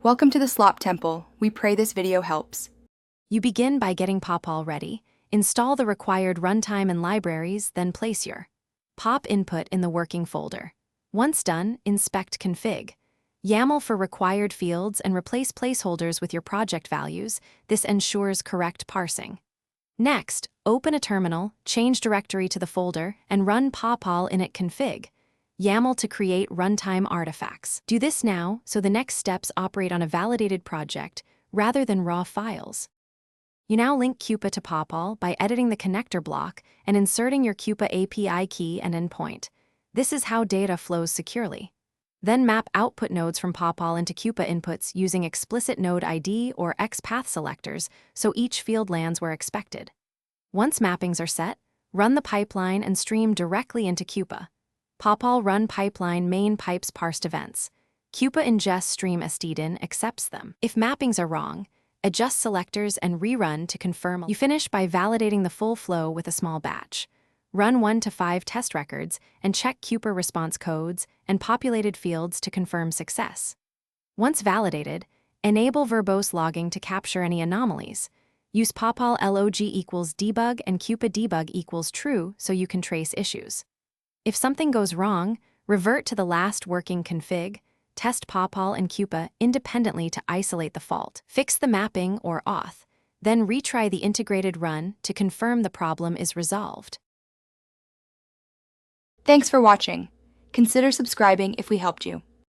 Welcome to the Slop Temple. We pray this video helps. You begin by getting Popol ready. Install the required runtime and libraries, then place your pop input in the working folder. Once done, inspect config. YAML for required fields and replace placeholders with your project values. This ensures correct parsing. Next, open a terminal, change directory to the folder, and run Popol init config. YAML to create runtime artifacts. Do this now so the next steps operate on a validated project rather than raw files. You now link Kupa to Popol by editing the connector block and inserting your Kupa API key and endpoint. This is how data flows securely. Then map output nodes from Popol into Kupa inputs using explicit node ID or XPath selectors so each field lands where expected. Once mappings are set, run the pipeline and stream directly into Kupa. Popol run pipeline main pipes parsed events. Kupa ingest stream stdin accepts them. If mappings are wrong, adjust selectors and rerun to confirm. You finish by validating the full flow with a small batch. Run 1 to 5 test records and check Kupa response codes and populated fields to confirm success. Once validated, enable verbose logging to capture any anomalies. Use Popol log equals debug and Kupa debug equals true so you can trace issues. If something goes wrong, revert to the last working config, test Popol and Kupa independently to isolate the fault, fix the mapping or auth, then retry the integrated run to confirm the problem is resolved. Thanks for watching. Consider subscribing if we helped you.